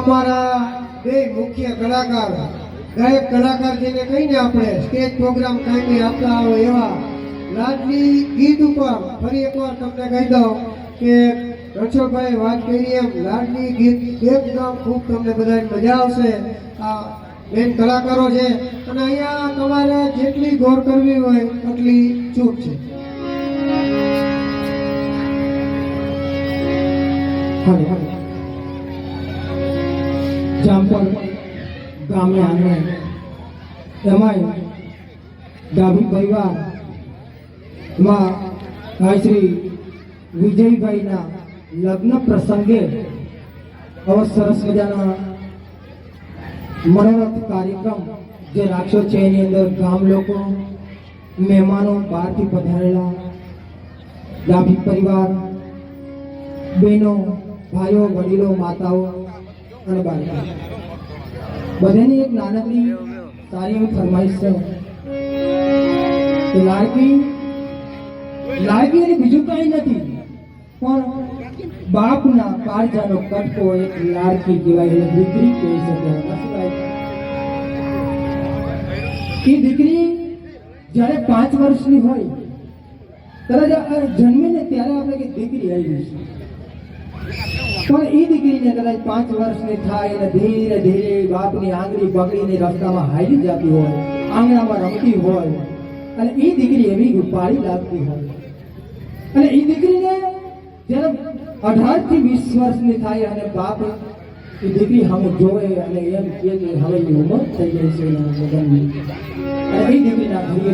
અમારા બે મુખ્ય કલાકાર ગાયક કલાકાર જેને કહીને આપણે સ્ટેજ પ્રોગ્રામ કાંઈ આપતા હોય એવા લાડલી ગીત ઉપર ફરી એકવાર તમને કહી દઉં કે રણછોડભાઈ વાત કરી એમ લાડલી ગીત એકદમ ખૂબ તમને બધાને મજા આવશે. આ મેન કલાકારો છે અને અહીંયા તમારે જેટલી ગૌર કરવી હોય એટલી ચૂક છે. જામપર ગામે આંગણે એમાંય ડાભી પરિવારમાં ભાઈ શ્રી વિજયભાઈના લગ્ન પ્રસંગે આવા સરસ મજાના મનોરથ કાર્યક્રમ જે રાખ્યો છે એની અંદર ગામ લોકો મહેમાનો બહારથી પધારેલા ડાભી પરિવાર બહેનો ભાઈઓ વડીલો માતાઓ અને બાળકો બધાની એક નાનકડી સારી એવી ફરમાઈશ છે કે લાડકી એની બીજું કઈ નથી પણ બાપના કાળજાનો કટકો એક લાડકી કહેવાય એને દીકરી કહી શકે. એ દીકરી જ્યારે 5 વર્ષની હોય ત્યારે જન્મીને ત્યારે આપણે કે દીકરી આવી છે પણ એ દીકરીને કદાચ 5 વર્ષની થાય અને ધીરે ધીરે બાપની આંગળી પકડીને રસ્તામાં હાલી જતી હોય આંગણામાં રમતી હોય અને એ દીકરી એવી ઉપાડી લાગતી હોય અને એ દીકરીને જ્યારે 18 થી 20 વર્ષની થાય અને બાપ એ દીકરી સામે જોવે અને એમ કહે કે હવે એની ઉંમર થઈ ગઈ છે લગ્નની અને એ દીકરીના ઘડીએ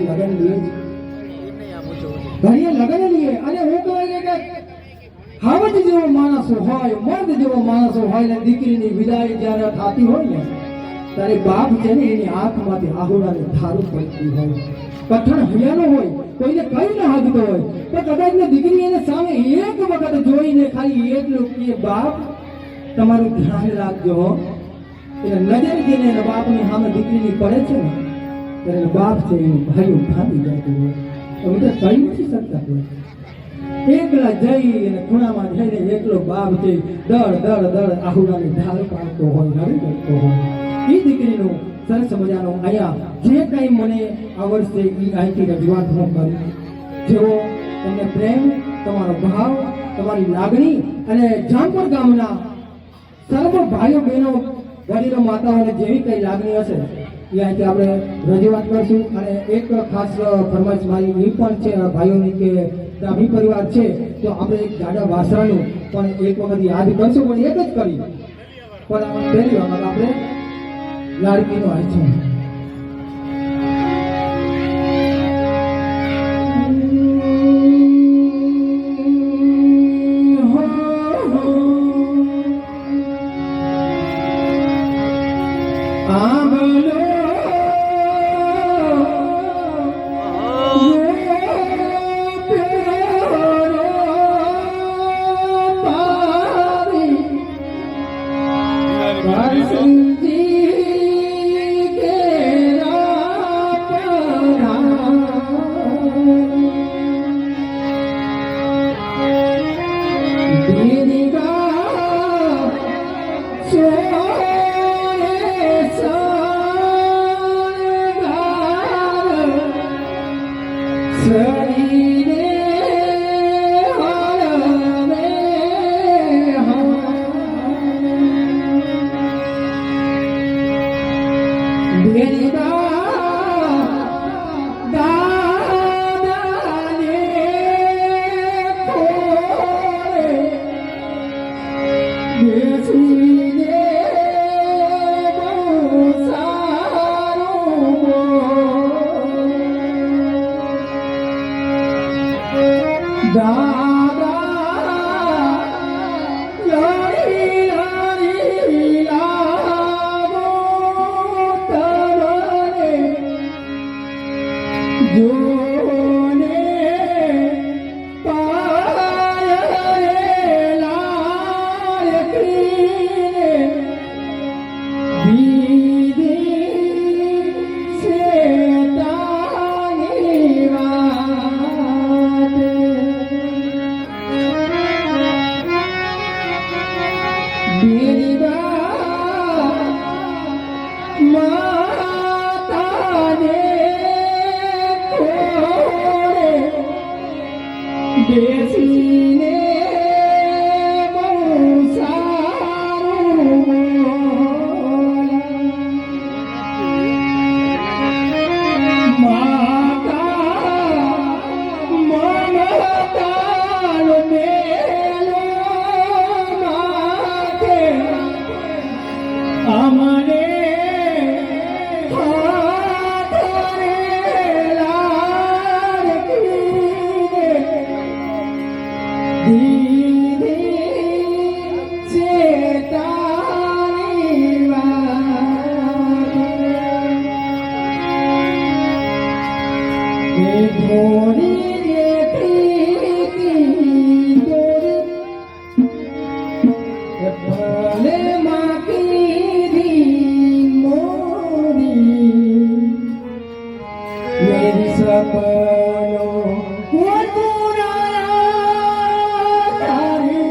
લગ્ન લઈએ અને હું કહું કે હાવજ જેવો માણસ હોય મર્દ જેવો માણસ હોય ને દીકરીની વિદાય જ્યારે થતી હોય ને ત્યારે બાપ છે ને એની આંખમાંથી આહુડાને ધારું પડતી હોય કઠણ હૈયાનો હોય કોઈને કઈ ના હાગતો હોય તો કદાચ ને દીકરી એને સામે એક વખત જોઈને ખાલી એટલું કે બાપ તમારું ધ્યાન રાખજો એટલે નજર જઈને એના બાપની સામે દીકરીની પડે છે ને ત્યારે બાપ છે એનું ભાઈ ભાગી જતું હોય તો હું તો કહી નથી શકતા કોઈ એકલા જઈ અને ખૂણામાં જઈને એકલો બાપ છે દળ આહુડાની ઢાલ પાડતો હોય નવી કરતો હોય એ દીકરીનું સરસ મજાનું અહીંયા જે કંઈ મને આવડશે એ અહીંથી રજૂઆત હું કરું. જેવો તમને પ્રેમ તમારો ભાવ તમારી લાગણી અને જામપર ગામના સર્વ ભાઈઓ બહેનો વડીલો માતાઓને જેવી કંઈ લાગણી હશે એ અહીંથી આપણે રજૂઆત કરશું. અને એક ખાસ ફરમાઈશ મારી એ પણ છે ભાઈઓની કે ડાભી પરિવાર છે તો આપણે એક જાડા વાસરાનું પણ એક વખત યાદ કરશું પણ એક જ કરી પણ પહેલી વખત આપણે લાડકીનો આઈછન માતાને કોળે બેસીને બહુ સારું બોલે. માતા મમતાલ મેલો માથે અમને मेरी सपनों वो पुराना तारी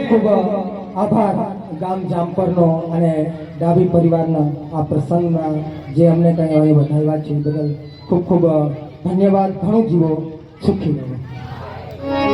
ખૂબ આભાર ગામ જામપરનો અને ડાભી પરિવારના આ પ્રસંગમાં જે અમને કંઈ હવે વધાવ્યા છે એ બદલ ખૂબ ખૂબ ધન્યવાદ. ઘણું જીવો, સુખી રહો.